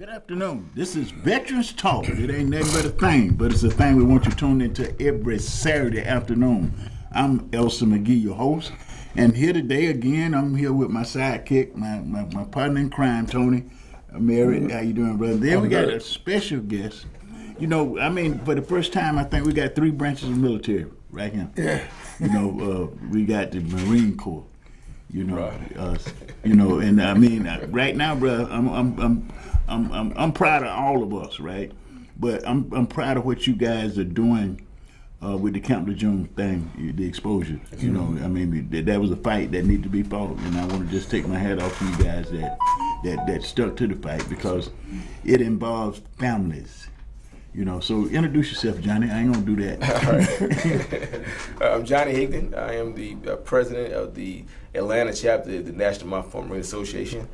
Good afternoon. This is Veterans Talk. It ain't nothing but a thing, but it's a thing we want you tuned into every Saturday afternoon. I'm Elsa McGee, your host, and here today again, I'm here with my sidekick, my partner in crime, Tony. Mary, how you doing, brother? Then we got a special guest. You know, I mean, for the first time, I think we got three branches of military right here. Yeah. You know, we got the Marine Corps. You know, Right. you know, and I mean, right now, brother, I'm proud of all of us, right? But I'm proud of what you guys are doing with the Camp Lejeune thing, the exposure. You know, I mean, that was a fight that needed to be fought, and I want to just take my hat off to you guys that stuck to the fight because it involves families. You know, so introduce yourself, Johnny. I ain't gonna do that. All right. I'm Johnny Higdon. I am the president of the Atlanta chapter of the National Mountain Marine Association.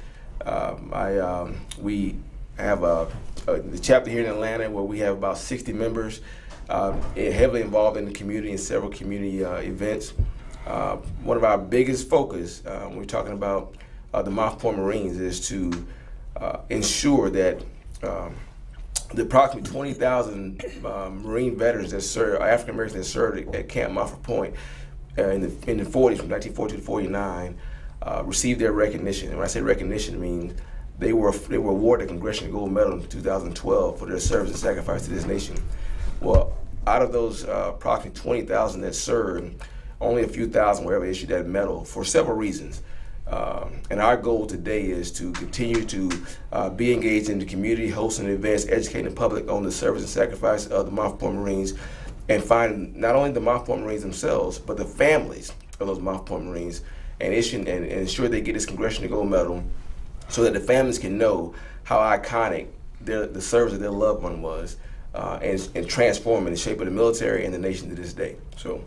We have the chapter here in Atlanta where we have about 60 members, heavily involved in the community and several community events. One of our biggest focus when we're talking about the Mouth Point Marines is to ensure that the approximately 20,000 Marine veterans that served, African Americans that served at Camp Moffett Point in the 40s, from 1940 to 49, received their recognition. And when I say recognition, it means they were awarded a Congressional Gold Medal in 2012 for their service and sacrifice to this nation. Well, out of those approximately 20,000 that served, only a few thousand were ever issued that medal for several reasons. And our goal today is to continue to be engaged in the community, hosting events, educating the public on the service and sacrifice of the Mouth Point Marines, and find not only the Mouth Point Marines themselves, but the families of those Mouth Point Marines, and ensure they get this Congressional Gold Medal so that the families can know how iconic the service of their loved one was and transforming the shape of the military and the nation to this day. So,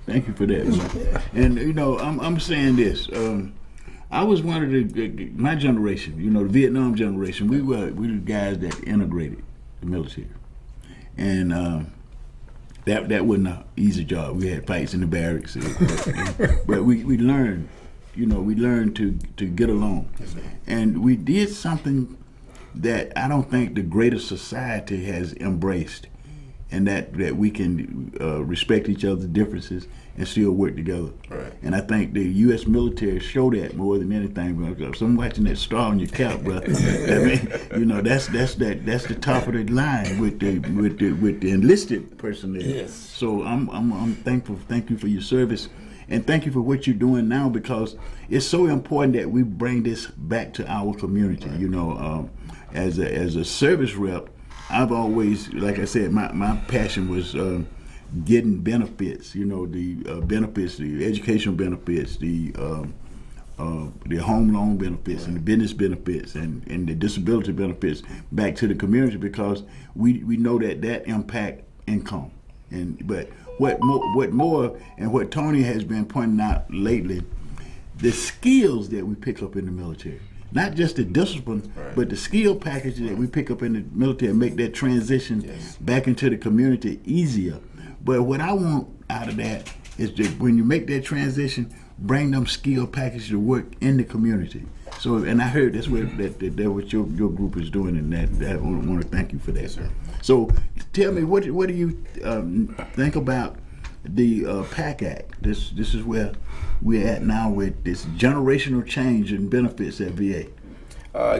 thank you for that. And you know, I'm saying this. I was one of my generation, you know, the Vietnam generation. We were the guys that integrated the military, and that wasn't an easy job. We had fights in the barracks, but we learned, you know, to get along, and we did something that I don't think the greater society has embraced, and that we can respect each other's differences and still work together. Right. And I think the U.S. military show that more than anything. So I'm watching that star on your cap, brother. I mean, you know, that's the top of the line with the enlisted personnel. Yes. So I'm thankful. Thank you for your service, and thank you for what you're doing now, because it's so important that we bring this back to our community. Right. You know, as a service rep, I've always, like I said, my passion was getting benefits. You know, the benefits, the educational benefits, the home loan benefits, and the business benefits, and the disability benefits back to the community, because we know that impact income. But what more, and what Tony has been pointing out lately, the skills that we pick up in the military. Not just the discipline, right, but the skill package that we pick up in the military and make that transition back into the community easier. But what I want out of that is that when you make that transition, bring them skill packages to work in the community. So, and I heard that's what what your group is doing, and that I want to thank you for that. Yes, sir. So, tell me, what do you think about the PAC Act? This is where we're at now with this generational change in benefits at VA.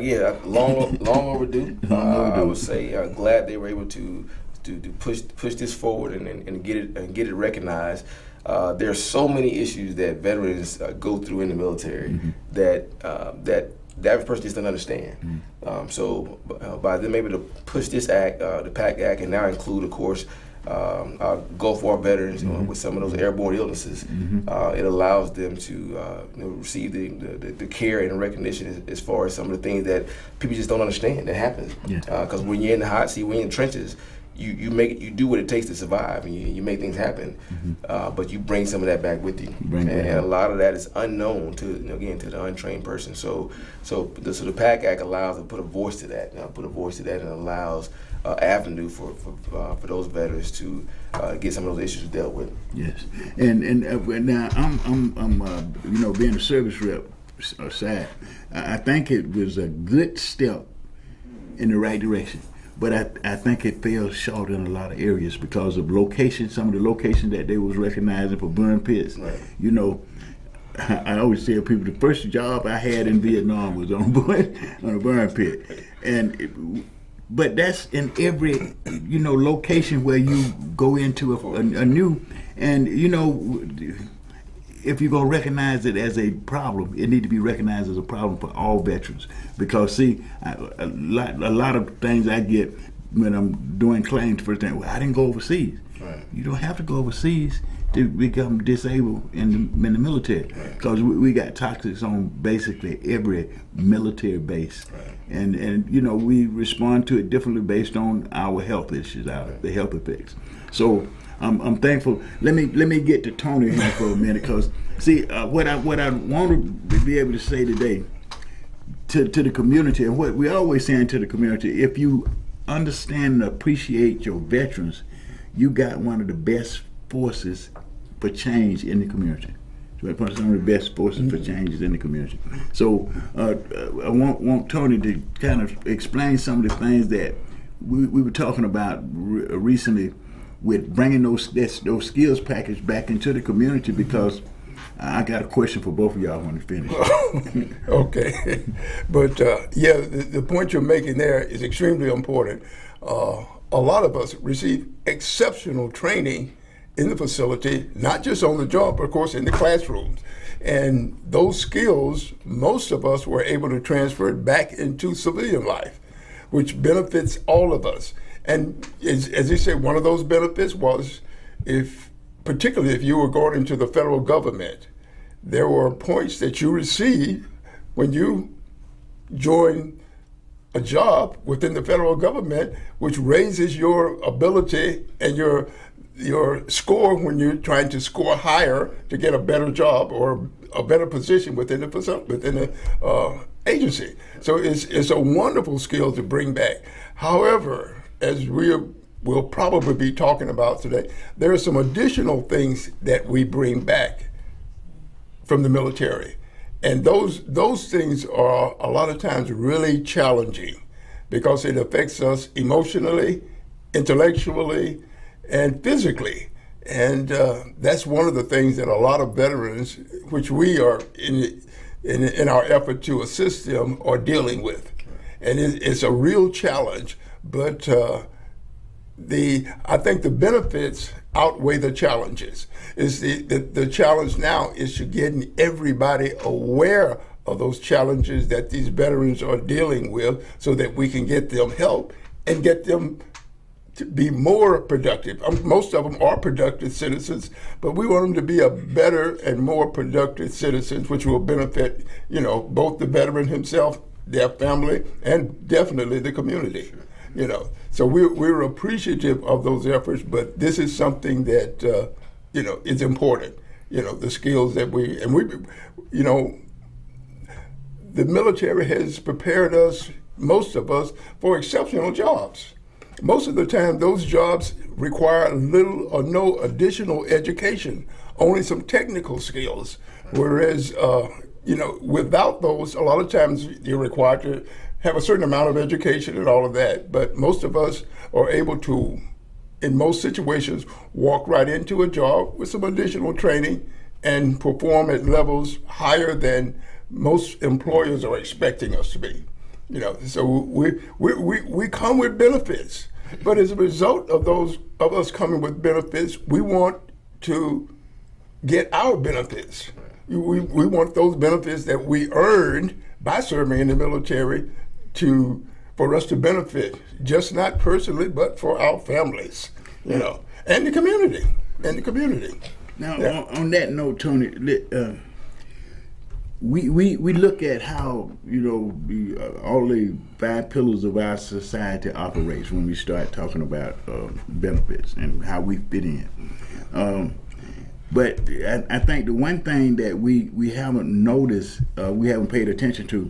Yeah, long overdue. I would say glad they were able to push this forward and get it recognized. There are so many issues that veterans go through in the military that the average person just doesn't understand. So by them able to push this act, the PAC Act, and now include, of course, our Gulf War veterans, you know, with some of those airborne illnesses, it allows them to receive the care and recognition as far as some of the things that people just don't understand that happens. Because when you're in the hot seat, when you're in the trenches, you do what it takes to survive, and you make things happen, but you bring some of that back with you, and a lot of that is unknown to the untrained person. So the PAC Act allows to put a voice to that, and allows avenue for those veterans to get some of those issues dealt with. Yes, and now I'm you know, being a service rep side, I think it was a good step in the right direction. But I think it fell short in a lot of areas because of location. Some of the locations that they was recognizing for burn pits. Right. You know, I always tell people the first job I had in Vietnam was on a burn pit, but that's in every location where you go into a new, and if you're gonna recognize it as a problem, it need to be recognized as a problem for all veterans. Because see, a lot of things I get when I'm doing claims for things. Well, I didn't go overseas. Right. You don't have to go overseas to become disabled in the military, because we got toxics on basically every military base, and we respond to it differently based on our health issues, the health effects. So I'm thankful. Let me get to Tony here for a minute, because see what I want to be able to say today to the community, and what we always saying to the community: if you understand and appreciate your veterans, you got one of the best forces for change in the community. Some of the best forces for changes in the community. So I want Tony to kind of explain some of the things that we were talking about recently with bringing those skills package back into the community, because I got a question for both of y'all when you finish. Okay. But the point you're making there is extremely important. A lot of us receive exceptional training in the facility, not just on the job, but of course in the classrooms. And those skills, most of us were able to transfer it back into civilian life, which benefits all of us. And as you said, one of those benefits was, particularly if you were going into the federal government, there were points that you received when you joined a job within the federal government, which raises your ability and your score when you're trying to score higher to get a better job or a better position within the agency. So it's a wonderful skill to bring back. However, as we'll probably be talking about today, there are some additional things that we bring back from the military. And those things are a lot of times really challenging, because it affects us emotionally, intellectually, and physically. And that's one of the things that a lot of veterans, which we are in our effort to assist them, are dealing with. And it's a real challenge, but I think the benefits outweigh the challenges. The challenge now is to getting everybody aware of those challenges that these veterans are dealing with, so that we can get them help and get them to be more productive. Most of them are productive citizens, but we want them to be a better and more productive citizens, which will benefit, both the veteran himself, their family, and definitely the community. So we're appreciative of those efforts, but this is something that is important. The skills that the military has prepared us, most of us, for exceptional jobs. Most of the time, those jobs require little or no additional education, only some technical skills. Whereas, without those, a lot of times you're required to have a certain amount of education and all of that. But most of us are able to, in most situations, walk right into a job with some additional training and perform at levels higher than most employers are expecting us to be. So we come with benefits, but as a result of us coming with benefits, we want to get our benefits. We want those benefits that we earned by serving in the military for us to benefit, just not personally, but for our families, and the community. Now, on that note, Tony, we look at how all the 5 pillars of our society operates when we start talking about benefits and how we fit in. But I think the one thing that we haven't noticed, we haven't paid attention to,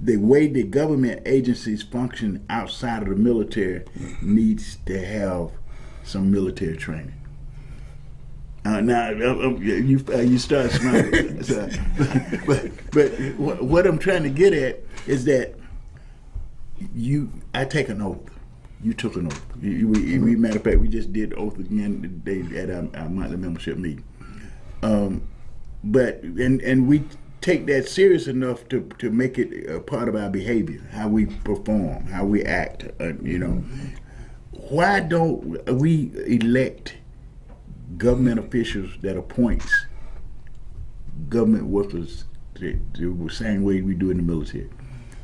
the way the government agencies function outside of the military needs to have some military training. Now you start smiling, but what I'm trying to get at is that I take an oath. You took an oath. Matter of fact, we just did the oath again today at our monthly membership meeting. But we take that serious enough to make it a part of our behavior, how we perform, how we act. Why don't we elect government officials that appoints government workers the same way we do in the military?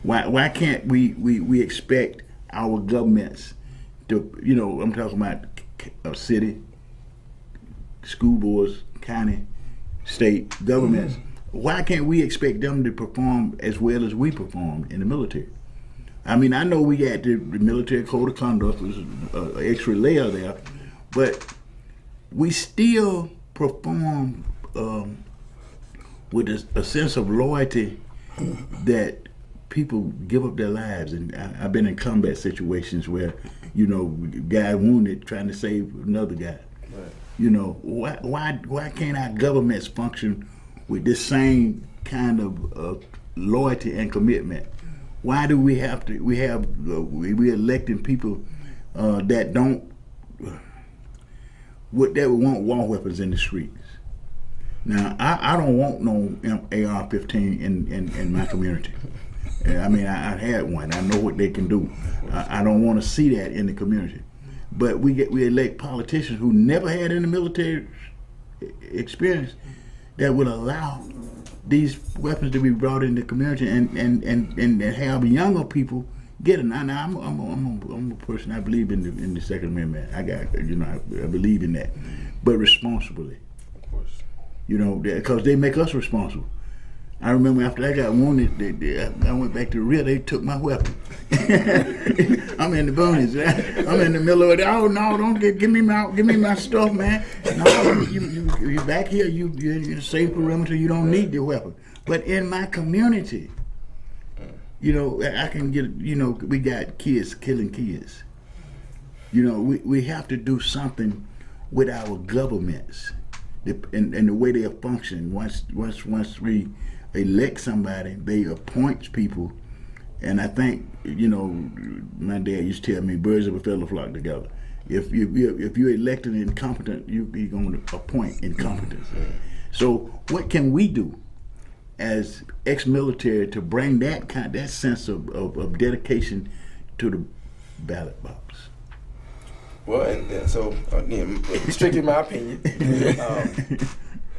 Why can't we expect our governments to, I'm talking about a city, school boards, county, state governments. Why can't we expect them to perform as well as we perform in the military? I mean, I know we got the military code of conduct, there's an extra layer there, but we still perform with a sense of loyalty that people give up their lives. And I've been in combat situations where, guy wounded trying to save another guy. Right. Why can't our governments function with this same kind of loyalty and commitment? Why do we have to? We're electing people that don't that want war weapons in the streets. Now, I don't want no AR-15 in my community. I mean, I had one. I know what they can do. I don't want to see that in the community. But we elect politicians who never had any military experience that would allow these weapons to be brought in the community and have younger people get it. Now I'm a person. I believe in the Second Amendment. I believe in that, but responsibly. Of course. Because they make us responsible. I remember after I got wounded, I went back to the rear. They took my weapon. I'm in the boonies. I'm in the middle of it. Oh no! Don't give me my stuff, man. No, you back here. You're in a safe perimeter. You don't need the weapon. But in my community, I can get. We got kids killing kids. We have to do something with our governments and the way they are functioning. Once we elect somebody, they appoint people, and I think my dad used to tell me, birds of a feather flock together. If you're elected incompetent, you're going to appoint incompetence. So what can we do as ex-military to bring that sense of dedication to the ballot box? Well, and so again, strictly my opinion.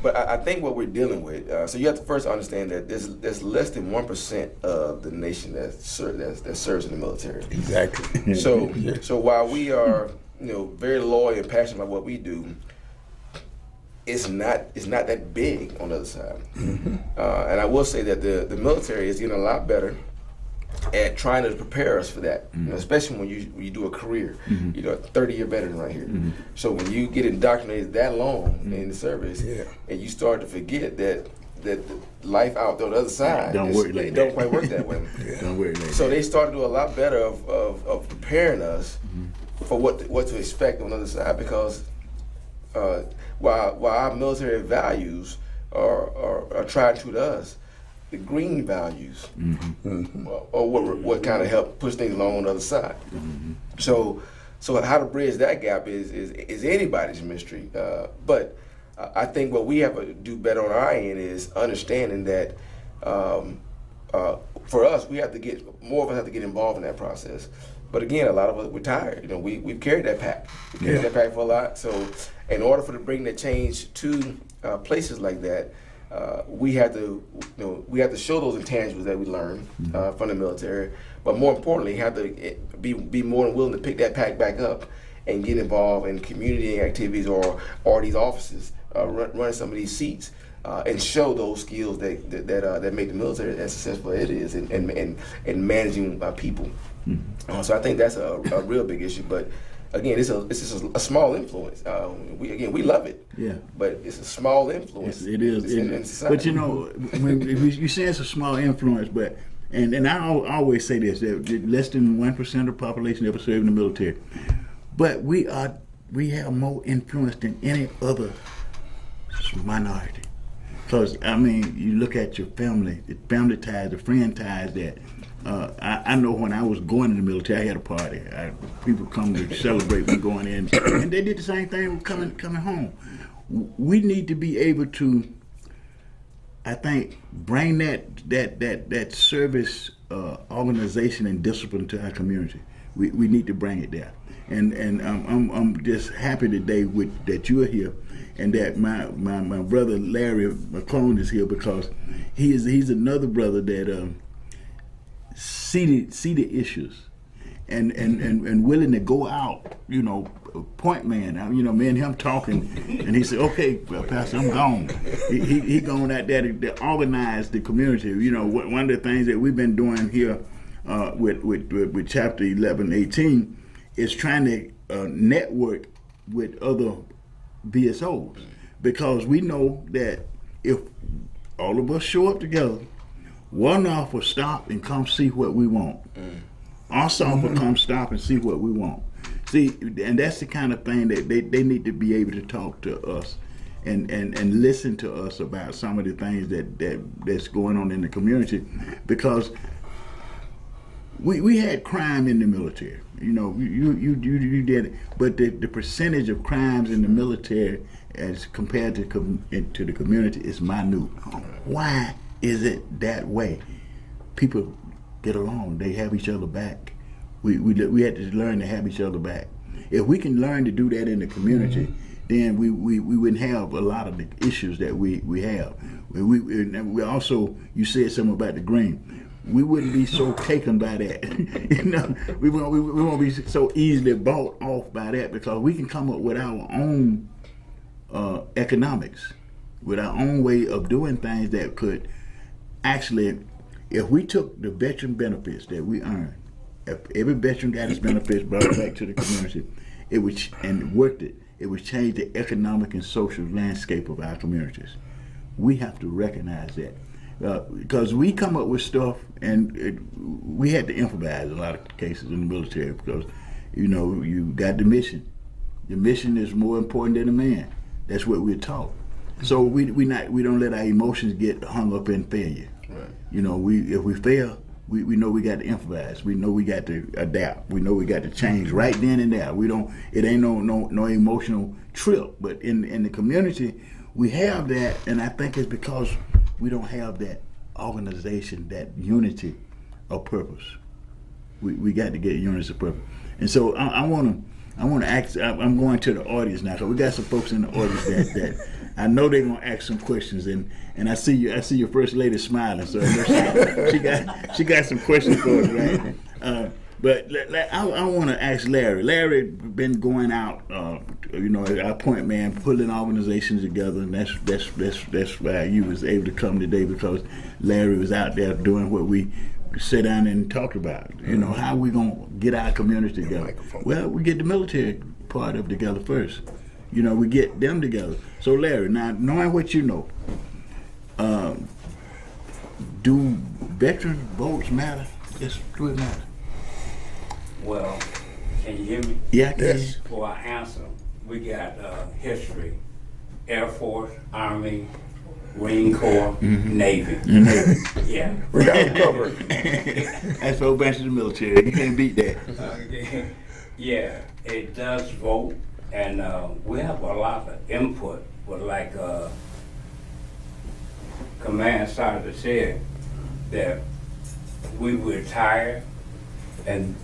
But I think what we're dealing with, so you have to first understand that there's less than 1% of the nation that serves in the military. Exactly. So while we are very loyal and passionate about what we do, it's not that big on the other side. Mm-hmm. And I will say that the military is getting a lot better at trying to prepare us for that, especially when you do a career. Mm-hmm. A 30-year veteran right here. Mm-hmm. So when you get indoctrinated that long in the service, and you start to forget that life out there on the other side don't quite work that way. Don't work like so they start to do a lot better of preparing us for what to expect on the other side, because while our military values are tried to us, the green values or what kind of help push things along on the other side. Mm-hmm. So how to bridge that gap is anybody's mystery. But I think what we have to do better on our end is understanding that for us, more of us have to get involved in that process. But again, a lot of us, we're tired. We've carried that pack. We've carried that pack for a lot. So in order to bring that change to places like that, we have to show those intangibles that we learned from the military, but more importantly, have to be more than willing to pick that pack back up and get involved in community activities or these offices, running some of these seats, and show those skills that make the military as successful as it is in managing people. So I think that's a real big issue, but. Again, it's just a small influence. We love it. Yeah. But it's a small influence. It is. In society. But when you say it's a small influence, but and I always say this, that less than 1% of the population ever served in the military. But we have more influence than any other minority. Because you look at your family, the family ties, the friend ties that I know when I was going in the military, I had a party. People come to celebrate me going in, and they did the same thing coming home. We need to be able to, I think, bring that service organization and discipline to our community. We need to bring it there, and I'm just happy today that you are here, and that my brother Larry McClone is here, because he's another brother that see the issues, and willing to go out, point man. Me and him talking, and he said, "Okay, well, Pastor, I'm gone." He going out there to organize the community. One of the things that we've been doing here with Chapter 1118 is trying to network with other BSOs, because we know that if all of us show up together, one off will stop and come see what we want. Us off will come stop and see what we want. See, and that's the kind of thing that they need to be able to talk to us and listen to us about some of the things that's going on in the community, because we had crime in the military. You did it, but the percentage of crimes in the military as compared to the community is minute. Why is it that way? People get along. They have each other back. We had to learn to have each other back. If we can learn to do that in the community, then we wouldn't have a lot of the issues that we have. We also, you said something about the green. We wouldn't be so taken by that. We won't be so easily bought off by that, because we can come up with our own economics, with our own way of doing things that could actually, if we took the veteran benefits that we earn, if every veteran got his benefits brought back to the community, it would change the economic and social landscape of our communities. We have to recognize that. Because we come up with stuff, and we had to improvise in a lot of cases in the military, because you got the mission. The mission is more important than the man. That's what we're taught. So we don't let our emotions get hung up in failure. Right. If we fail, we know we got to improvise. We know we got to adapt. We know we got to change right then and there. It ain't no emotional trip. But in the community, we have that, and I think it's because we don't have that organization, that unity of purpose. We got to get unity of purpose. And so I want to ask. I'm going to the audience now, because we got some folks in the audience that I know they're gonna ask some questions, and I see your first lady smiling, so she got some questions for us, right? But I want to ask Larry. Larry been going out, our point man, pulling organizations together, and that's why you was able to come today, because Larry was out there doing what we sat down and talked about. How we gonna get our community together? Well, we get the military part of it together first. We get them together. So Larry, now knowing what you know, do veteran votes matter? Yes, do it matter? Well, can you hear me? Yeah, I can. Yes. For our answer, we got history: Air Force, Army, Marine Corps, Navy. Yeah. We got it covered. That's for a bunch of the military. You can't beat that. Yeah, it does vote, and we have a lot of input. But like Command Sergeant said, that we retire and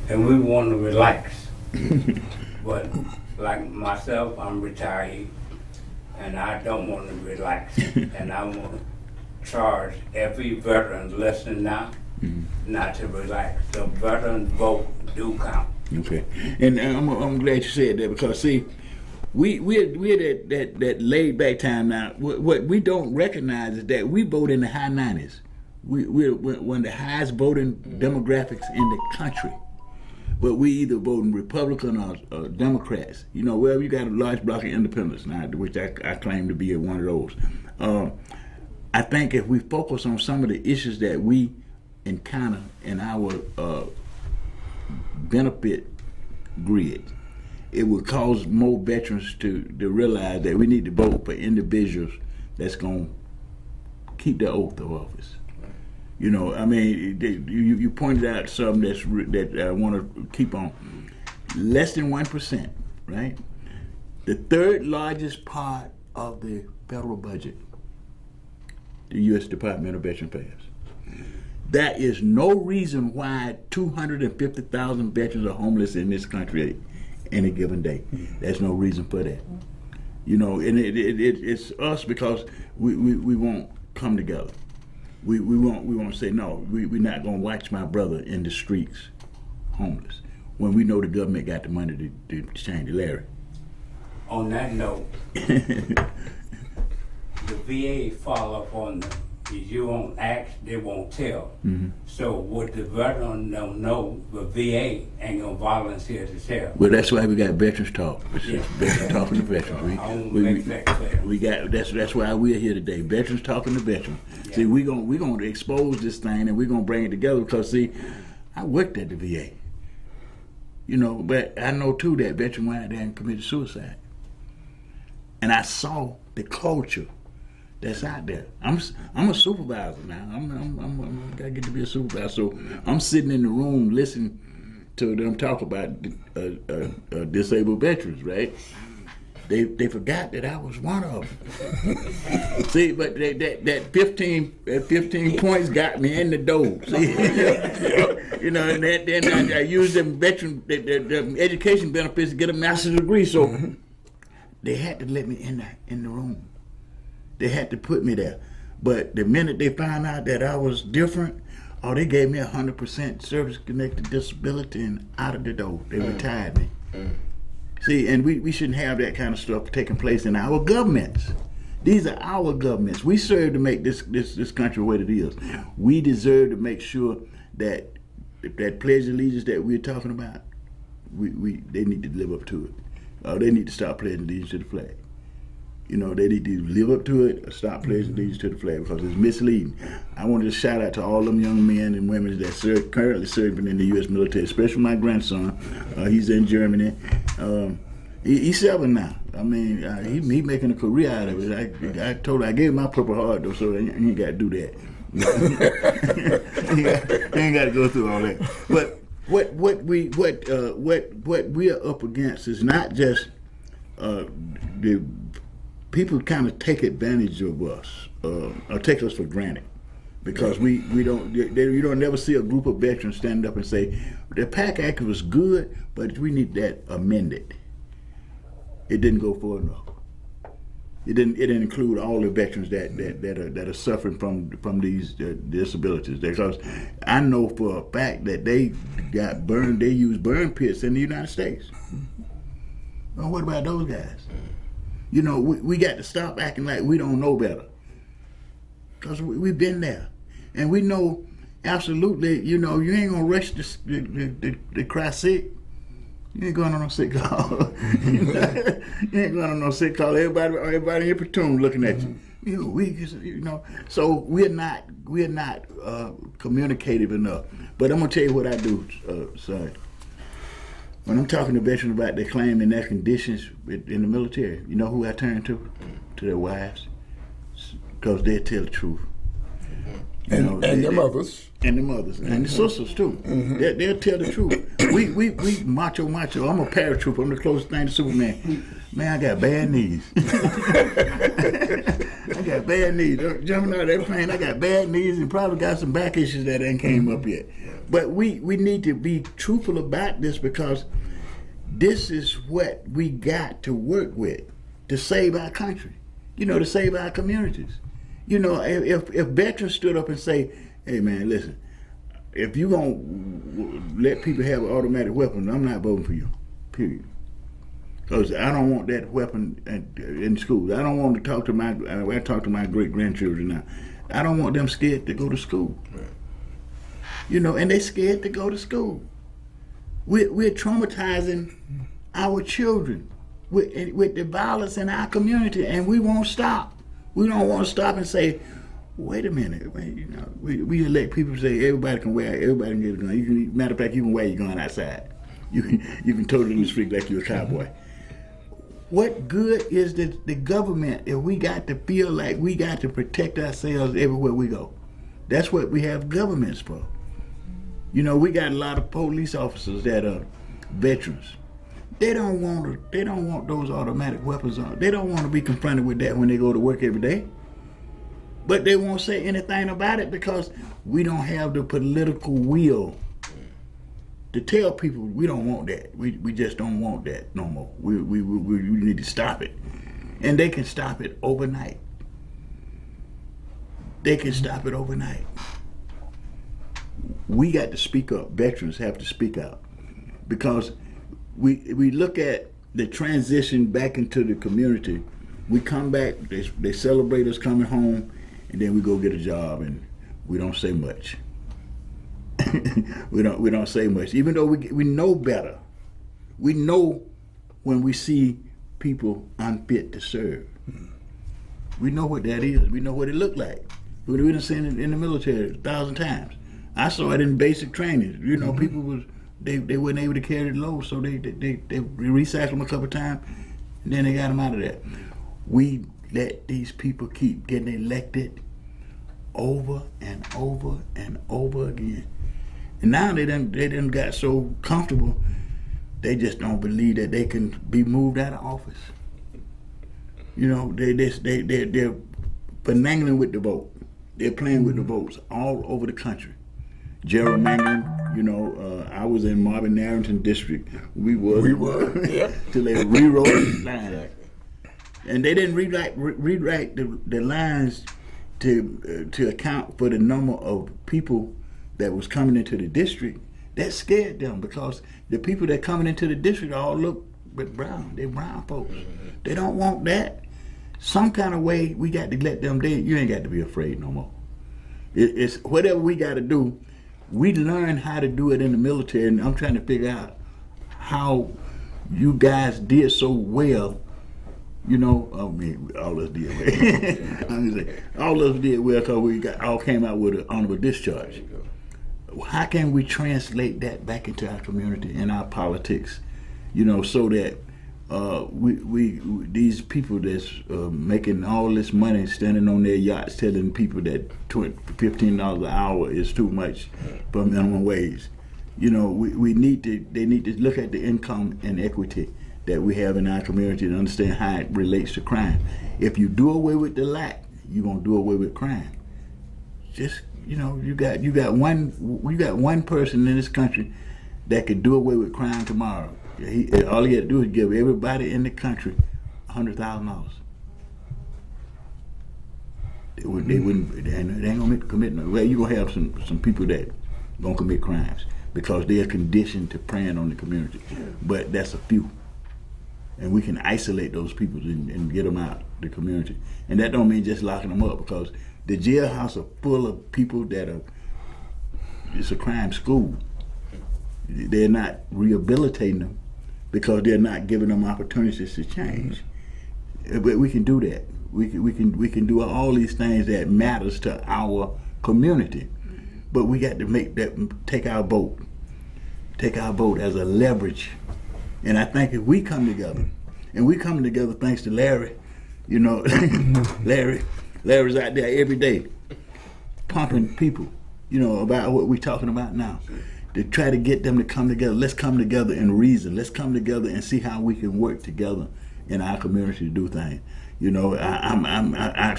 we want to relax. But like myself, I'm retired, and I don't want to relax. And I want to charge every veteran listening now not to relax. So veteran vote do count. Okay, and I'm glad you said that, because see, we're that laid back time now. What we don't recognize is that we vote in the high 90s. We're one of the highest voting demographics in the country. But we either voting Republican or Democrats. You got a large block of independents now, which I claim to be one of those. I think if we focus on some of the issues that we encounter in our benefit grid, it would cause more veterans to realize that we need to vote for individuals that's going to keep their oath of office. You know, I mean, you pointed out something that I want to keep on. Less than 1%, right? The third largest part of the federal budget, the U.S. Department of Veterans Affairs. There is no reason why 250,000 veterans are homeless in this country any given day. There's no reason for that. You know, and it's us because we won't come together. We won't say, no, we're not going to watch my brother in the streets homeless when we know the government got the money to change the Larry. On that note, the VA follow up on them. If you won't ask, they won't tell. Mm-hmm. So what the veteran don't know, the VA ain't gonna volunteer to tell. Well, that's why we got Veterans Talk. Yeah. Veterans Talking to Veterans. We got that's why we're here today. Veterans Talking to Veterans. Yeah. See, we're gonna expose this thing and we're gonna bring it together because see, I worked at the VA. You know, but I know too that veteran went out there and committed suicide. And I saw the culture that's out there. I'm a supervisor now. I'm gotta get to be a supervisor. So I'm sitting in the room listening to them talk about disabled veterans, right? They forgot that I was one of them. See, but that 15 points got me in the door. See, you know, and then I used them veteran the education benefits to get a master's degree. So they had to let me in the room. They had to put me there. But the minute they found out that I was different, they gave me 100% service-connected disability and out of the door. They retired me. See, and we shouldn't have that kind of stuff taking place in our governments. These are our governments. We serve to make this country what it is. We deserve to make sure that if that pledge of allegiance that we're talking about, they need to live up to it. They need to stop pledging allegiance to the flag. You know, they need to live up to it or stop pledging allegiance to the flag because it's misleading. I want to shout out to all them young men and women that currently serving in the U.S. military, especially my grandson. He's in Germany. He's 7 now. I mean, he making a career out of it. I told him, I gave him my Purple Heart though, so he ain't got to do that. he ain't got to go through all that. But what we are up against is not just the people kind of take advantage of us or take us for granted because you don't never see a group of veterans stand up and say the PAC Act was good, but we need that amended. It didn't go far enough. It didn't include all the veterans that are suffering from these disabilities. Because I know for a fact that they got burned. They used burn pits in the United States. Well, what about those guys? You know, we got to stop acting like we don't know better. Because we've been there. And we know absolutely, you know, you ain't going to rush the cry sick. You ain't going on no sick call. You ain't going on no sick call. Everybody in your platoon looking at you. You know, so we're not communicative enough. But I'm going to tell you what I do, son. When I'm talking to veterans about their claim and their conditions in the military, you know who I turn to? To their wives. Because they tell the truth. You know, and their mothers. And the mothers. And the sisters, too. They'll tell the truth. We macho. I'm a paratrooper. I'm the closest thing to Superman. Man, I got bad knees. I got bad knees. Jumping out of that plane, I got bad knees and probably got some back issues that ain't came up yet. But we need to be truthful about this because this is what we got to work with to save our country, you know, to save our communities. You know, if veterans stood up and say, hey man, listen, if you gonna let people have an automatic weapon, I'm not voting for you, period. Because I don't want that weapon in schools. I don't want to talk to I talk to my great-grandchildren now. I don't want them scared to go to school. Right. You know, and they scared to go to school. We're traumatizing our children with the violence in our community, and we won't stop. We don't want to stop and say, wait a minute. You know, we let people say everybody can get a gun. Matter of fact, you can wear your gun outside. You can tote it in the street like you're a cowboy. What good is the government if we got to feel like we got to protect ourselves everywhere we go? That's what we have governments for. You know, we got a lot of police officers that are veterans. They don't want those automatic weapons on. They don't want to be confronted with that when they go to work every day. But they won't say anything about it because we don't have the political will to tell people we don't want that. We just don't want that no more. We need to stop it. And they can stop it overnight. They can stop it overnight. We got to speak up. Veterans have to speak out. Because we look at the transition back into the community. We come back, they celebrate us coming home, and then we go get a job and we don't say much. we don't say much, even though we know better. We know when we see people unfit to serve. We know what that is. We know what it looked like. We done seen it in the military 1,000 times. I saw it in basic training. You know, people was they weren't able to carry the load, so they recycled them a couple of times, and then they got them out of that. We let these people keep getting elected over and over and over again. And now they done got so comfortable, they just don't believe that they can be moved out of office. You know, they're finagling with the vote. They're playing with the votes all over the country. Gerrymandering, you know, I was in Marvin Narrington district. We were, yeah. Till they rewrote the lines. And they didn't rewrite the lines to account for the number of people that was coming into the district. That scared them because the people that coming into the district all look but brown. They're brown folks. They don't want that. Some kind of way we got to let them. You ain't got to be afraid no more. It's whatever we got to do. We learned how to do it in the military, and I'm trying to figure out how you guys did so well. You know, I mean, all of us did well. All of us did well because we all came out with an honorable discharge. How can we translate that back into our community and our politics? You know, so that we these people that's making all this money standing on their yachts telling people that $15 an hour is too much for minimum wage. You know, they need to look at the income inequity that we have in our community and understand how it relates to crime. If you do away with the lack, you're gonna do away with crime. Just, you know, you got one person in this country that could do away with crime tomorrow. All he had to do is give everybody in the country $100,000. They ain't gonna commit no. Well, you gonna have some people that gonna commit crimes because they are conditioned to preying on the community. But that's a few, and we can isolate those people and get them out the community. And that don't mean just locking them up because the jailhouse are full of people that are. It's a crime school. They're not rehabilitating them because they're not giving them opportunities to change. But we can do that. We can do all these things that matters to our community. But we got to take our vote as a leverage. And I think if we come together, and we come together thanks to Larry, you know, Larry's out there every day pumping people, you know, about what we're talking about now. To try to get them to come together. Let's come together and reason. Let's come together and see how we can work together in our community to do things. You know, I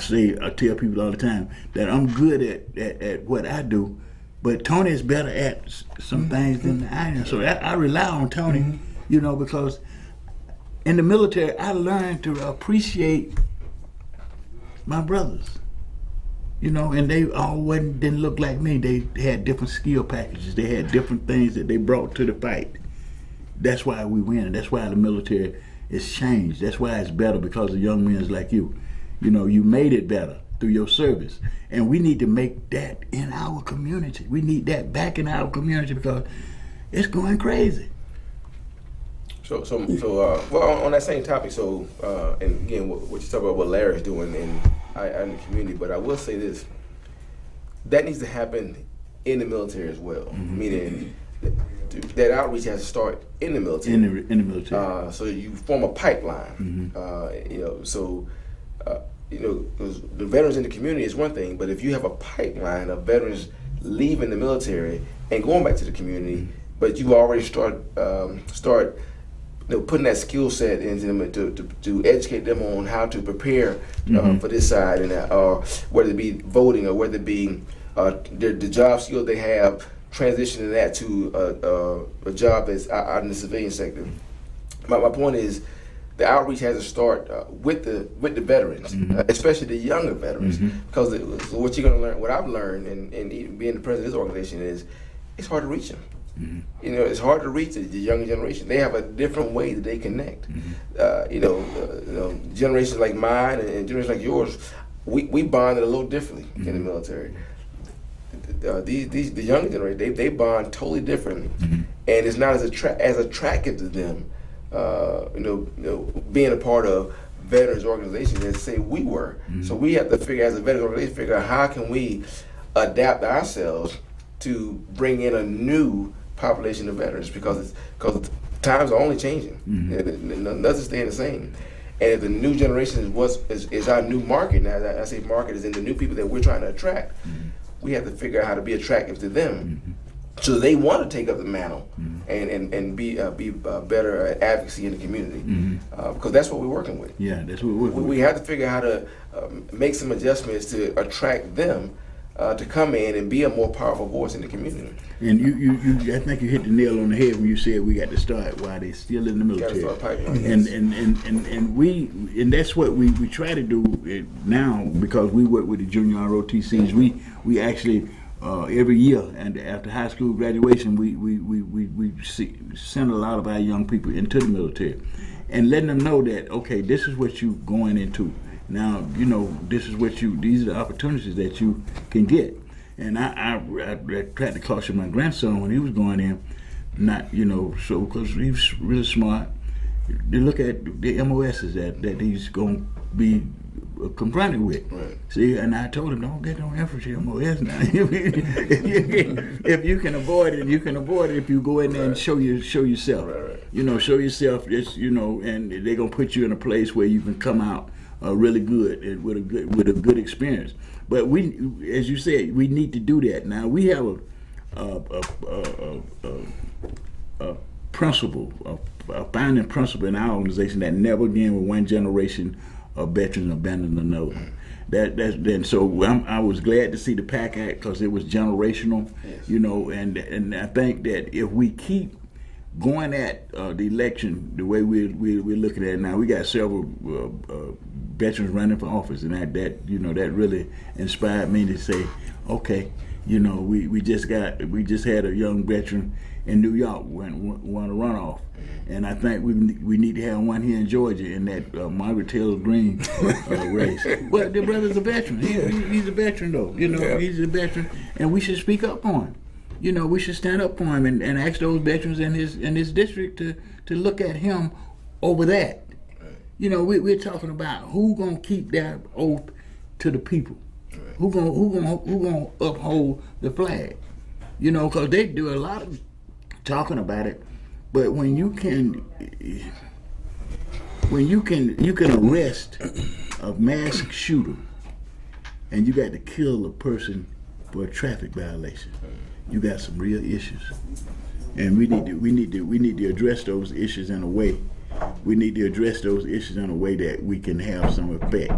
tell people all the time that I'm good at what I do, but Tony is better at some things than I am. So I rely on Tony, you know, because in the military I learned to appreciate my brothers. You know, and they all didn't look like me. They had different skill packages. They had different things that they brought to the fight. That's why we win. That's why the military is changed. That's why it's better because of young men like you. You know, you made it better through your service. And we need to make that in our community. We need that back in our community because it's going crazy. So, well, on that same topic, and again, what you talk about what Larry's doing in the community, but I will say this, that needs to happen in the military as well. Meaning, that outreach has to start in the military. In the military. So you form a pipeline. So the veterans in the community is one thing, but if you have a pipeline of veterans leaving the military and going back to the community, but you already start putting that skill set into them to educate them on how to prepare for this side, and whether it be voting or whether it be the job skill they have, transitioning that to a job that's out in the civilian sector. My point is, the outreach has to start with the veterans, especially the younger veterans, because what you're going to learn, what I've learned, and being the president of this organization, is it's hard to reach them. It's hard to reach the younger generation. They have a different way that they connect. Generations like mine and generations like yours, we bonded a little differently in the military. The younger generation, they bond totally different, and it's not as attractive to them. Being a part of veterans organizations as say we were. So we have to figure, as a veterans organization, figure out how can we adapt ourselves to bring in a new population of veterans, because times are only changing. Nothing's staying the same. And if the new generation is our new market, now I say market is in the new people that we're trying to attract, we have to figure out how to be attractive to them. So they want to take up the mantle and be better at advocacy in the community, because that's what we're working with. Yeah, that's what we're working with. We have to figure out how to make some adjustments to attract them to come in and be a more powerful voice in the community. And I think you hit the nail on the head when you said we got to start while they're still in the military. And that's what we try to do now, because we work with the junior ROTCs. We actually every year, and after high school graduation, we send a lot of our young people into the military, and letting them know that, okay, this is what you're going into. Now, these are the opportunities that you can get. And I tried to caution my grandson when he was going in, because he was really smart, to look at the MOSs that he's going to be confronted with. Right. See, and I told him, don't get no infantry MOS now. If you can avoid it, you can avoid it if you go in there and show yourself. Right. Show yourself, and they're going to put you in a place where you can come out really good and with a good experience. But we, as you said, we need to do that. Now we have a principle, a founding principle in our organization that never again will one generation of veterans abandon another. So I was glad to see the PAC Act, because it was generational. Yes. And I think that if we keep going at the election the way we're looking at it now, we got several veterans running for office, and that really inspired me to say, okay, we just had a young veteran in New York won a runoff, and I think we need to have one here in Georgia in that Margaret Taylor Greene race. Well, the brother's a veteran. He's a veteran though. He's a veteran, and we should speak up for him. We should stand up for him and ask those veterans in his district to look at him over that. We're talking about who gonna keep that oath to the people, who gonna uphold the flag. Because they do a lot of talking about it, but when you can arrest a mass shooter and you got to kill a person for a traffic violation, you got some real issues, and we need to address those issues in a way. We need to address those issues in a way that we can have some effect.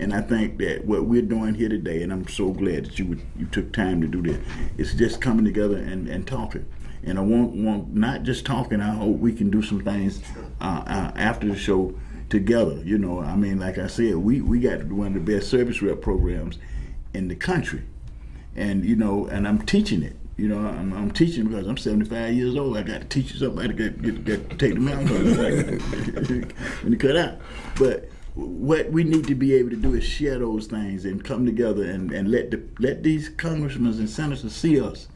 And I think that what we're doing here today, and I'm so glad that you took time to do this, is just coming together and talking. And I want not just talking. I hope we can do some things after the show together. Like I said, we got one of the best service rep programs in the country, and and I'm teaching it. I'm teaching because I'm 75 years old. I got to teach you something. I got to take the mountain when you cut out. But what we need to be able to do is share those things and come together and let these congressmen and senators see us.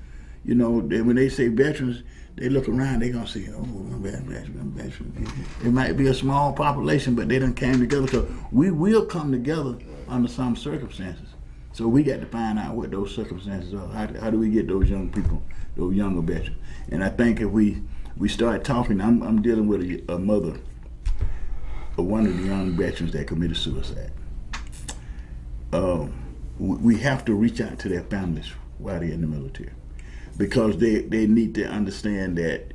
When they say veterans, they look around, they're going to say, oh, I'm veteran. It might be a small population, but they done came together. So we will come together under some circumstances. So we got to find out what those circumstances are. How do we get those young people, those younger veterans? And I think if we start talking, I'm dealing with a mother of one of the young veterans that committed suicide. We have to reach out to their families while they're in the military, because they need to understand that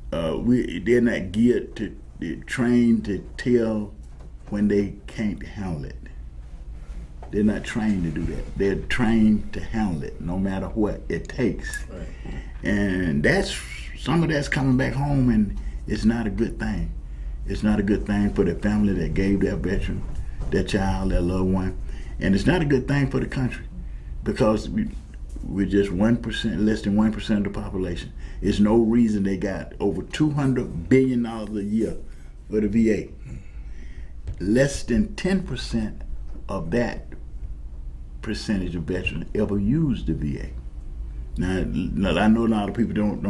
they're not geared to, trained to tell when they can't handle it. They're not trained to do that. They're trained to handle it no matter what it takes. Right. And some of that's coming back home, and it's not a good thing. It's not a good thing for the family that gave their veteran, their child, their loved one. And it's not a good thing for the country, because we're just 1%, less than 1% of the population. There's no reason they got over $200 billion a year for the VA. Less than 10% of that percentage of veterans ever used the VA. Now I know a lot of people don't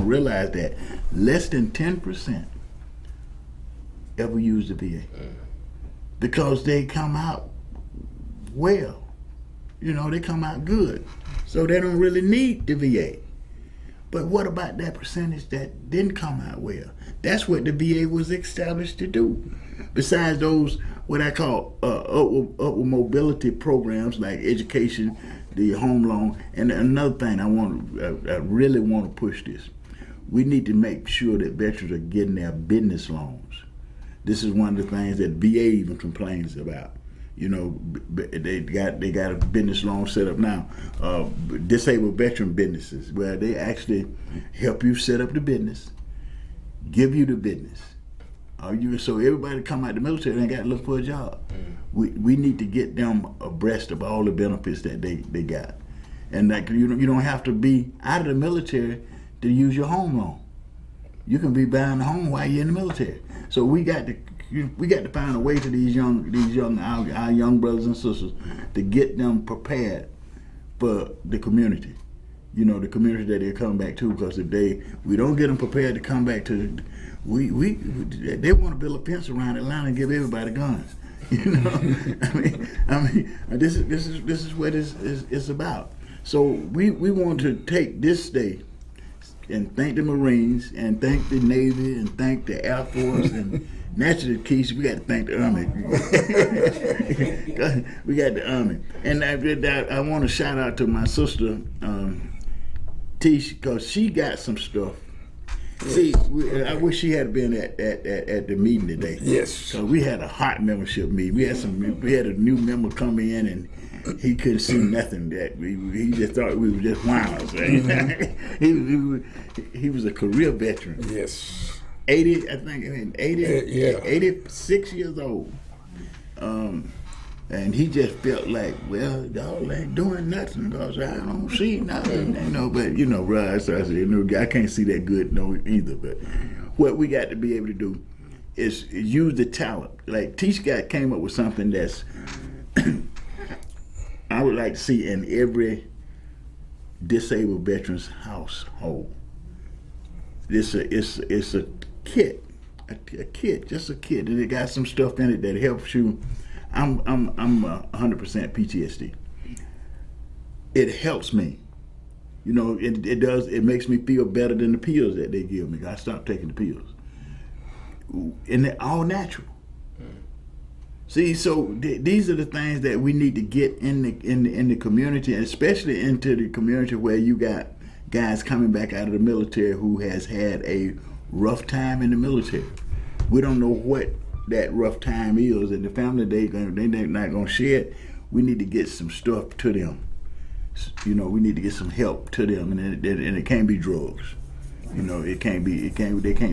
realize that less than 10% ever use the VA, because they come out well. They come out good, so they don't really need the VA. But what about that percentage that didn't come out well? That's what the VA was established to do. Besides those, what I call upward mobility programs like education, the home loan, and another thing I really want to push this. We need to make sure that veterans are getting their business loans. This is one of the things that VA even complains about. They got a business loan set up now, disabled veteran businesses, where they actually help you set up the business, give you the business. So everybody come out the military ain't got to look for a job. We need to get them abreast of all the benefits that they got, and like you don't have to be out of the military to use your home loan. You can be buying a home while you're in the military. So we got to find a way to our young brothers and sisters to get them prepared for the community. The community that they're coming back to, because if we don't get them prepared to come back to, they want to build a fence around Atlanta and give everybody guns. I mean, this is what it's about. So we want to take this day and thank the Marines and thank the Navy and thank the Air Force and naturally, Keith, we got to thank the Army. We got the Army. And I want to shout out to my sister, Tish, because she got some stuff. See, I wish she had been at the meeting today. Yes. So we had a hot membership meeting. We had a new member come in, and he couldn't see nothing. He just thought we were just wild. He was a career veteran. Yes. 80, I think, 86 years old. And he just felt like, well, y'all ain't doing nothing because I don't see nothing. But, bro, so I said, I can't see that good either. But what we got to be able to do is use the talent. Like, T-Scott came up with something that's I would like to see in every disabled veteran's household. It's a kit, just a kit, and it got some stuff in it that helps you. I'm 100% PTSD. It helps me. It does. It makes me feel better than the pills that they give me. I stopped taking the pills, and they're all natural. See, so these are the things that we need to get in the community, and especially into the community where you got guys coming back out of the military who has had a rough time in the military. We don't know what that rough time is, and the family they're not gonna share it. We need to get some stuff to them. We need to get some help to them, and it can't be drugs. They can't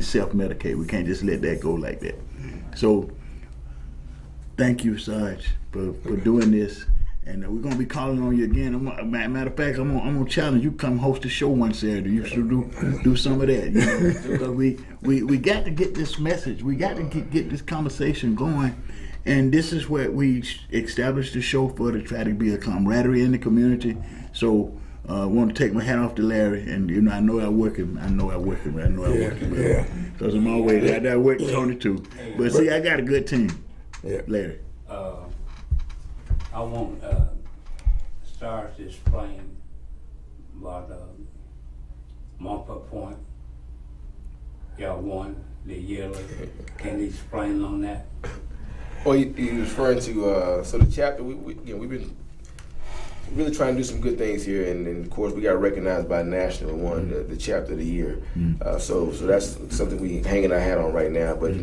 self-medicate. We can't just let that go like that. So thank you, Sarge, for doing this. And we're gonna be calling on you again. Matter of fact, I'm gonna challenge you. Come host a show one Saturday. You should do some of that. Because we got to get this message. We got to get this conversation going. And this is what we established the show for, to try to be a camaraderie in the community. So I want to take my hat off to Larry. And I know I work him. Yeah. Because I'm always I work Tony too. But see, I got a good team. Yeah. Larry. I want stars displaying about Montfort Point. Y'all won the yearly. Can you explain on that? Well, he's referring to so the chapter. We've been really trying to do some good things here, and of course we got recognized by National and won the chapter of the year. So that's something we hanging our hat on right now. But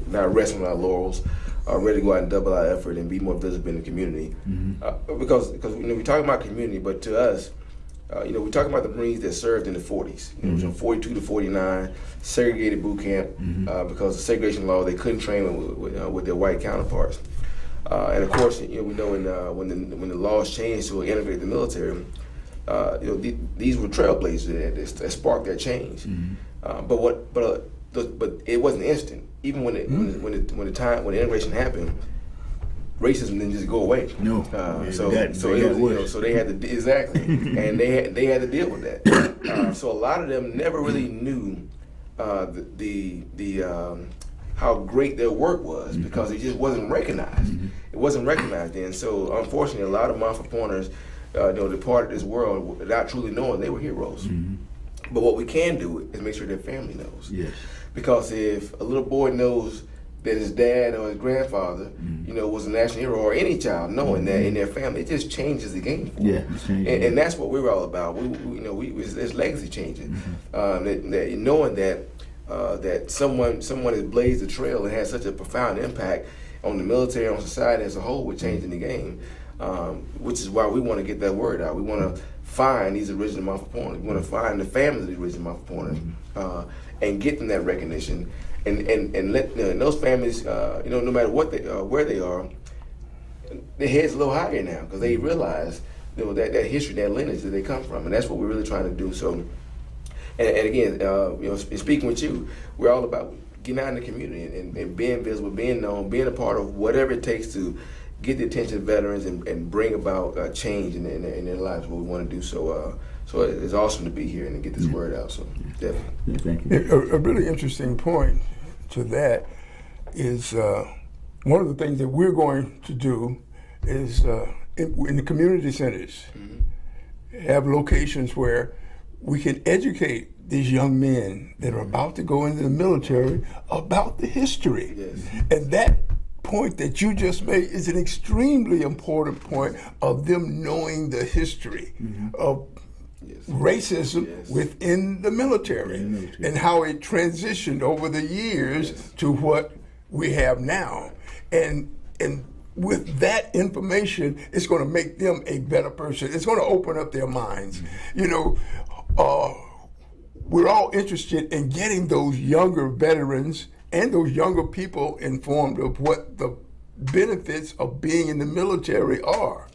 not resting on our laurels, ready to go out and double our effort and be more visible in the community. Because we're talking about community, but to us, we're talking about the Marines that served in the 40s, from 42 to 49, segregated boot camp because of segregation law. They couldn't train with their white counterparts. And of course, we know when the laws changed to integrate the military, these were trailblazers that sparked that change. But it wasn't instant. Even when the integration happened, racism didn't just go away. No. So they had to exactly, and they had to deal with that. So a lot of them never really knew how great their work was because it just wasn't recognized. It wasn't recognized then. So unfortunately, a lot of Montfort Pointers, departed this world without truly knowing they were heroes. But what we can do is make sure their family knows. Yes. Because if a little boy knows that his dad or his grandfather, was a national hero, or any child knowing that in their family, it just changes the game for them. And that's what we're all about. It's legacy changing. That knowing that someone has blazed a trail and has such a profound impact on the military, on society as a whole, with changing the game, which is why we want to get that word out. We want to find these original Montfort Pointers. We want to find the families of the original Montfort Pointers and get them that recognition. And let those families, no matter what where they are, their heads a little higher now because they realize that history, that lineage that they come from, and that's what we're really trying to do. So, and again, speaking with you, we're all about getting out in the community and being visible, being known, being a part of whatever it takes to get the attention of veterans and bring about change in their lives. What we want to do. So it's awesome to be here and to get this word out. So definitely. Yeah, thank you. A really interesting point to that is one of the things that we're going to do is in the community centers have locations where we can educate these young men that are about to go into the military about the history. Yes. And that point that you just made is an extremely important point of them knowing the history of racism within the military and how it transitioned over the years to what we have now. And with that information, it's going to make them a better person. It's going to open up their minds. We're all interested in getting those younger veterans and those younger people informed of what the benefits of being in the military are.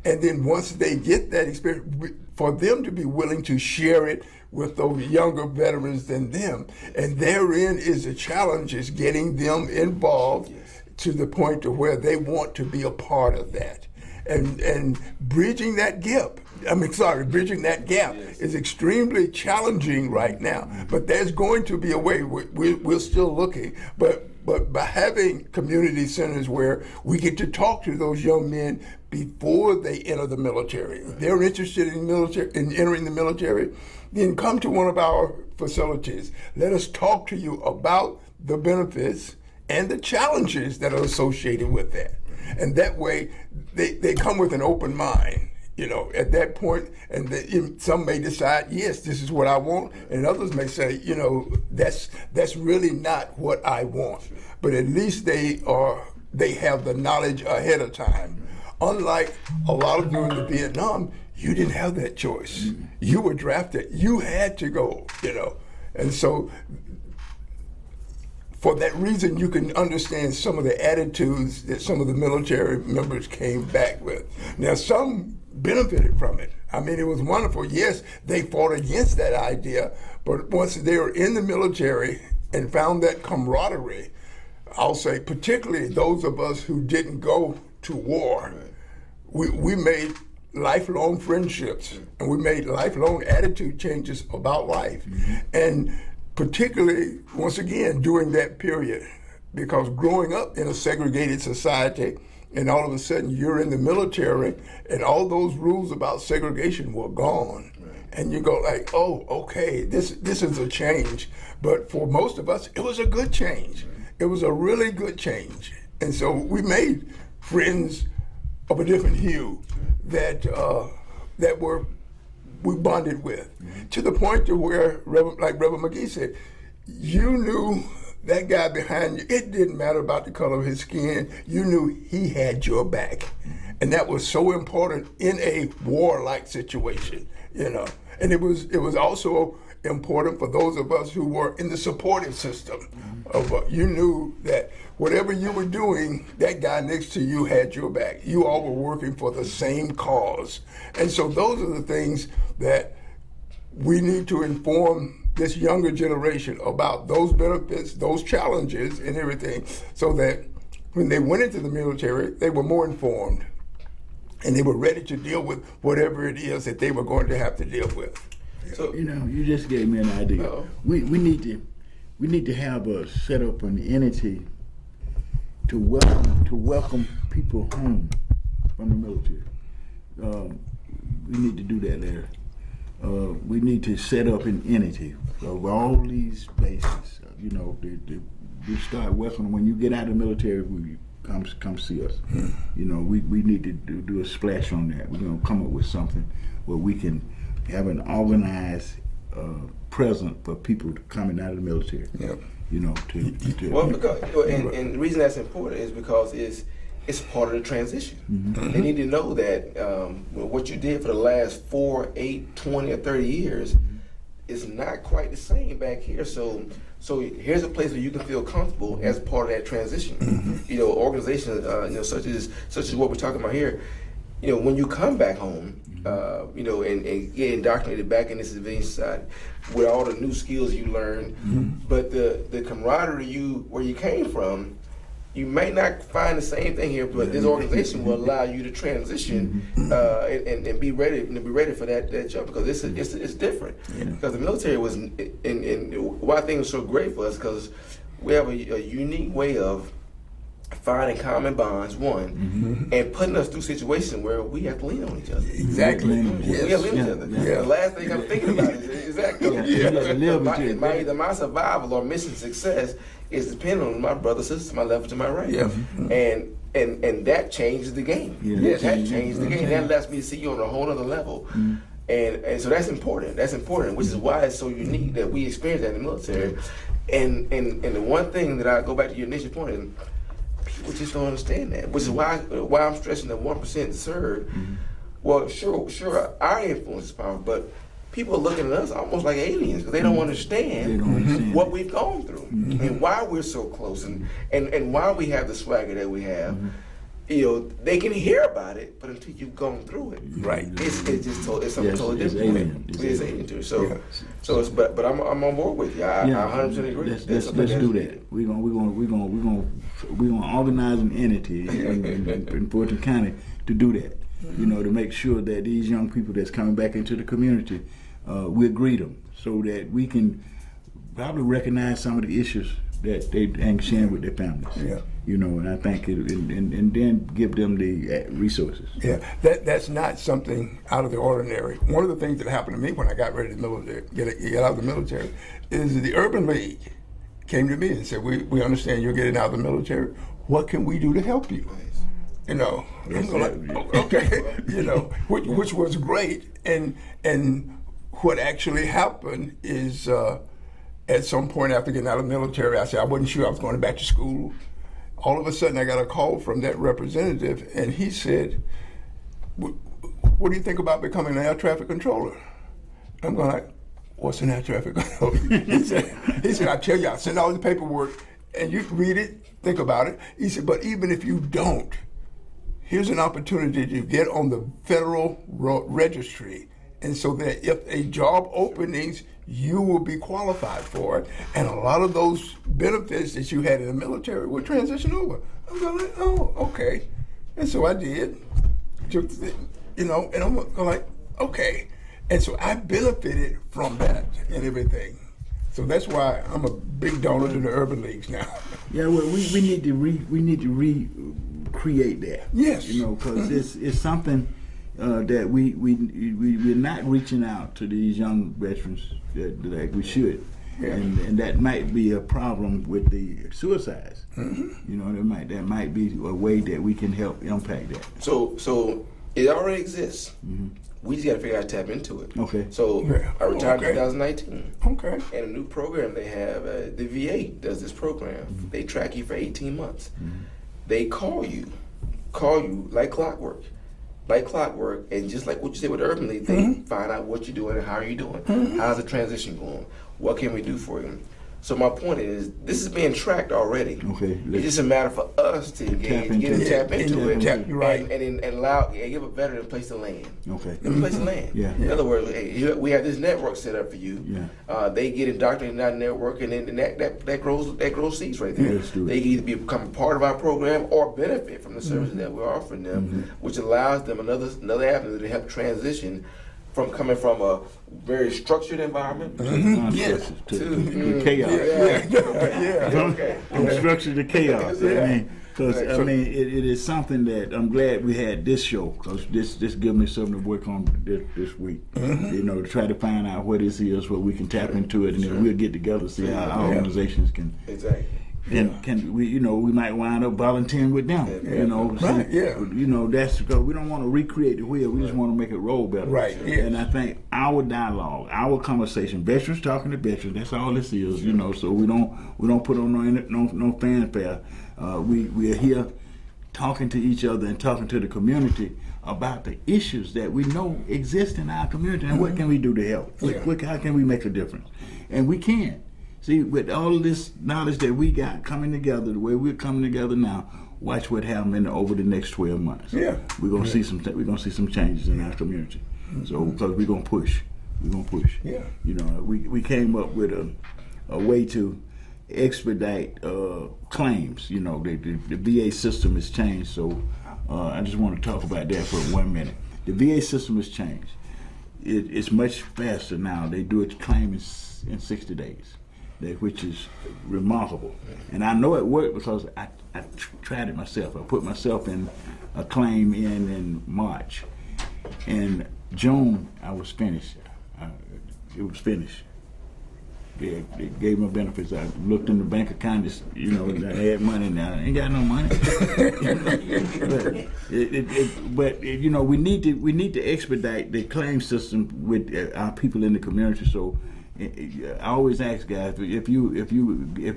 And then once they get that experience, for them to be willing to share it with those younger veterans than them. And therein is the challenge, is getting them involved to the point to where they want to be a part of that. And bridging that gap. Bridging that gap is extremely challenging right now. But there's going to be a way. We're still looking. But by having community centers where we get to talk to those young men before they enter the military, if they're interested in entering the military, then come to one of our facilities. Let us talk to you about the benefits and the challenges that are associated with that. And that way, they come with an open mind. At that point, and some may decide, yes, this is what I want, and others may say, that's really not what I want. But at least they have the knowledge ahead of time. Unlike a lot of during the Vietnam, you didn't have that choice. You were drafted. You had to go. And so for that reason, you can understand some of the attitudes that some of the military members came back with. Now, some benefited from it. It was wonderful. Yes, they fought against that idea, but once they were in the military and found that camaraderie, I'll say particularly those of us who didn't go to war, we made lifelong friendships and we made lifelong attitude changes about life. And particularly, once again, during that period, because growing up in a segregated society and all of a sudden you're in the military, and all those rules about segregation were gone. And you go like, oh, okay, this is a change. But for most of us, it was a good change. It was a really good change. And so we made friends of a different hue that we bonded with, to the point to where, like Reverend McGee said, you knew that guy behind you. It didn't matter about the color of his skin. You knew he had your back. And that was so important in a warlike situation, you know. And it was also important for those of us who were in the supportive system. You knew that whatever you were doing, that guy next to you had your back. You all were working for the same cause. And so those are the things that we need to inform this younger generation about, those benefits, those challenges, and everything, so that when they went into the military, they were more informed and they were ready to deal with whatever it is that they were going to have to deal with. So, you know, you just gave me an idea. We need to have a set up an entity to welcome people home from the military. We need to do that there. We need to set up an entity of all these bases. You know, we start welcoming. When you get out of the military, come see us. You know, we need to do a splash on that. We're gonna come up with something where we can have an organized present for people coming out of the military. Yeah. You know, well, because and the reason that's important is because it's part of the transition. They need to know that what you did for the last 4, 8, 20, or 30 years is not quite the same back here. So here's a place where you can feel comfortable as part of that transition. You know, organizations, you know, such as what we're talking about here. You know, when you come back home, you know, and get indoctrinated back in the civilian society with all the new skills you learned, but the camaraderie where you came from, you may not find the same thing here, but this organization will allow you to transition and be ready for that jump, because it's different. Because the military was, and why I think it was so great for us, because we have a unique way of finding common bonds, and putting us through situations where we have to lean on each other. Exactly. We have to lean on each other. The last thing I'm thinking about is exactly either my survival or mission success is dependent on my brother, sisters, to my left, to my right. And that changes the game. That changes the game. That lets me see you on a whole other level. And so that's important. That's important, which is why it's so unique that we experience that in the military. And the one thing that I go back to your initial point is, people just don't understand that, which is why I'm stressing the 1% served. Well, sure, our influence is powerful, but people are looking at us almost like aliens because they don't understand what we've gone through and why we're so close and why we have the swagger that we have. You know, they can hear about it, but until you've gone through it, it's something totally different. It's alien to it. So it's, but I'm on board with you. I 100% agree. Let's do that. We're gonna organize an entity in Fulton County to do that. You know, to make sure that these young people that's coming back into the community, we greet them so that we can probably recognize some of the issues that they ain't sharing with their families. You know, and I think and then give them the resources. That's not something out of the ordinary. One of the things that happened to me when I got ready to get out of the military is the Urban League came to me and said, we understand you're getting out of the military. What can we do to help you? You know, okay, you know, which was great. And what actually happened is at some point after getting out of the military, I said I wasn't sure I was going back to school. All of a sudden, I got a call from that representative, and he said, "What do you think about becoming an air traffic controller?" I'm going like, "What's an air traffic controller?" He said, "I tell you, I send all the paperwork, and you read it, think about it." He said, "But even if you don't, here's an opportunity to get on the federal registry, and so that if a job openings, you will be qualified for it, and a lot of those benefits that you had in the military will transition over." I'm going like, "Oh, okay," and so I did. You know, and I'm going like, "Okay," and so I benefited from that and everything. So that's why I'm a big donor to the urban leagues now. Yeah, well, we need to create that. Yes. You know, because it's something that we're not reaching out to these young veterans that we should. Yeah. And that might be a problem with the suicides. You know, that might be a way that we can help impact that. So it already exists. We just got to figure out how to tap into it. Okay. So I retired in 2019. Okay. And a new program they have, the VA does this program. They track you for 18 months. They call you like clockwork. And just like what you said with Urban League, they find out what you're doing and how are you doing. How's the transition going? What can we do for you? So my point is, this is being tracked already. Okay. It's just a matter for us to engage, tap into it, and allow and give a veteran a place to land. Okay. Give a place to land. Yeah. In other words, hey, we have this network set up for you. Yeah. They get indoctrinated in that network, and then that grows seeds right there. Let's do it. They can either become a part of our program or benefit from the services that we're offering them, which allows them another avenue to help transition from coming from a very structured environment to to chaos. Okay. From structure to chaos. I mean, it is something that I'm glad we had this show, because this gives me something to work on this week. You know, to try to find out what this is, where we can tap into it, and then we'll get together, see how our organizations can. Exactly. And can we? You know, we might wind up volunteering with them. You know, you know, that's because we don't want to recreate the wheel. We just want to make it roll better. Right. And I think our dialogue, our conversation, veterans talking to veterans. That's all this is. You know, so we don't put on no fanfare. We are here talking to each other and talking to the community about the issues that we know exist in our community and what can we do to help. How can we make a difference? And we can. See, with all of this knowledge that we got coming together, the way we're coming together now, watch what happens over the next 12 months. Yeah. We're gonna see some changes in our community. So because we're gonna push. Yeah. You know, we came up with a way to expedite claims. You know, the VA system has changed. So I just want to talk about that for 1 minute. The VA system has changed. It's much faster now. They do a claim in 60 days. Which is remarkable. And I know it worked because I tried it myself. I put myself in a claim in March. In June, I was finished. It was finished. They gave me benefits. I looked in the bank account, you know, I had money now. I ain't got no money. But you know, we need to expedite the claim system with our people in the community. So I always ask guys, if you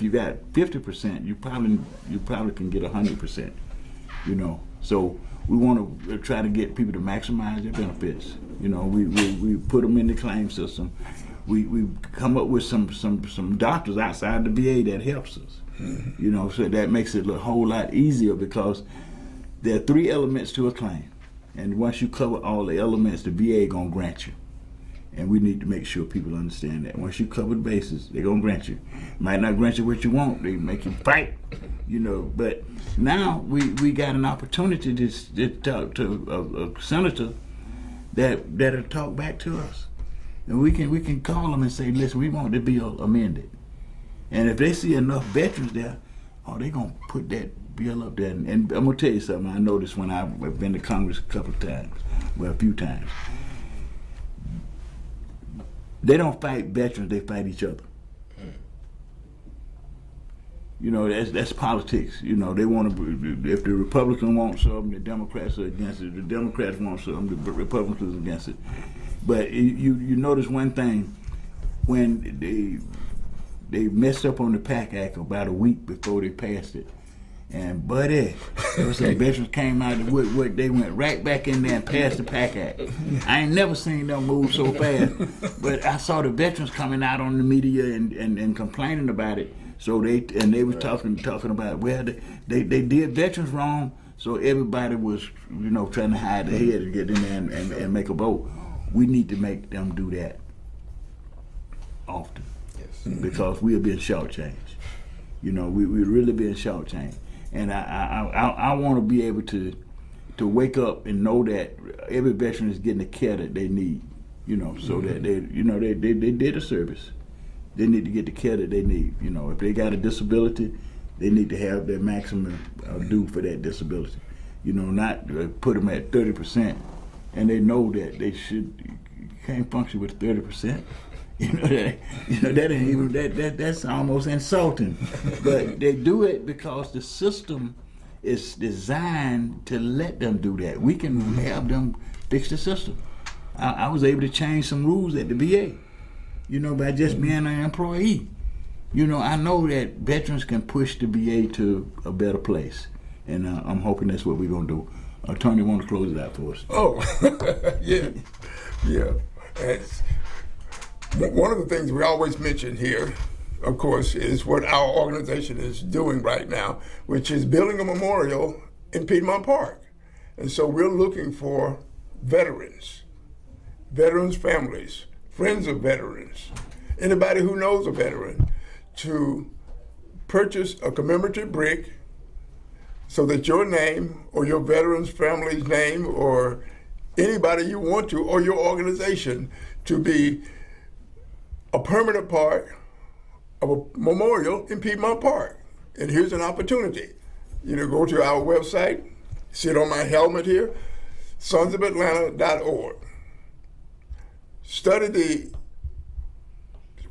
got 50%, you probably can get 100%. You know, so we want to try to get people to maximize their benefits. You know, we put them in the claim system. We come up with some doctors outside the VA that helps us. You know, so that makes it a whole lot easier because there are 3 elements to a claim, and once you cover all the elements, the VA gonna grant you. And we need to make sure people understand that. Once you cover the bases, they're going to grant you. Might not grant you what you want. They make you fight, you know. But now we got an opportunity to talk to a senator that'll talk back to us. And we can call them and say, listen, we want the bill amended. And if they see enough veterans there, they're going to put that bill up there. And I'm going to tell you something. I noticed when I've been to Congress a few times. They don't fight veterans, they fight each other. You know, that's politics. You know, they want to, if the Republicans want something, the Democrats are against it. The Democrats want something, the Republicans are against it. But you notice one thing, when they messed up on the PAC Act about a week before they passed it. And buddy, there was some veterans came out of the woodwork. They went right back in there and passed the PAC Act. I ain't never seen them move so fast. But I saw the veterans coming out on the media and complaining about it. So they was talking about, well, they did veterans wrong. So everybody was, you know, trying to hide their head and get in there and make a vote. We need to make them do that often. Yes. Because we are being shortchanged. You know, we're really being shortchanged. And I want to be able to wake up and know that every veteran is getting the care that they need, you know, so that they did a service. They need to get the care that they need. You know, if they got a disability, they need to have their maximum due for that disability. not put them at 30%, and they know that they can't function with 30%. That ain't even that's almost insulting. But they do it because the system is designed to let them do that. We can have them fix the system. I was able to change some rules at the VA, by just being an employee. I know that veterans can push the VA to a better place, and I'm hoping that's what we're gonna do. Tony, want to close it out for us? Oh, yeah. It's, one of the things we always mention here, of course, is what our organization is doing right now, which is building a memorial in Piedmont Park. And so we're looking for veterans families, friends of veterans, anybody who knows a veteran, to purchase a commemorative brick so that your name or your veteran's family's name or anybody you want to, or your organization, to be a permanent part of a memorial in Piedmont Park. And here's an opportunity. Go to our website, see it on my helmet here, sonsofatlanta.org. Study the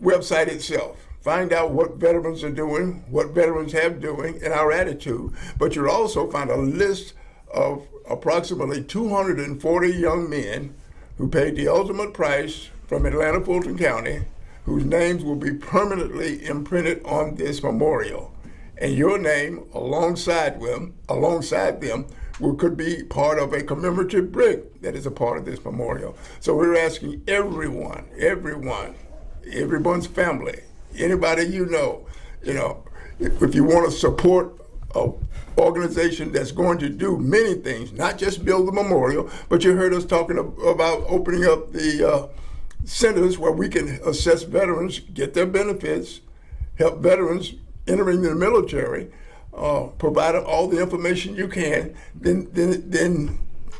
website itself. Find out what veterans are doing, what veterans have doing, and our attitude. But you'll also find a list of approximately 240 young men who paid the ultimate price from Atlanta, Fulton County, whose names will be permanently imprinted on this memorial. And your name, alongside them, could be part of a commemorative brick that is a part of this memorial. So we're asking everyone's family, anybody if you want to support an organization that's going to do many things, not just build the memorial, but you heard us talking about opening up the centers where we can assess veterans, get their benefits, help veterans entering the military, provide them all the information you can, then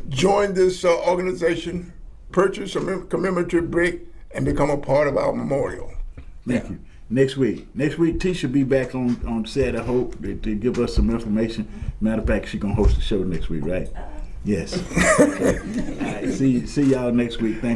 join this organization, purchase a commemorative brick, and become a part of our memorial. Thank you. Next week, T should be back on set, I hope, to give us some information. Matter of fact, she's going to host the show next week, right? Yes. Okay. All right, see y'all next week. Thank you.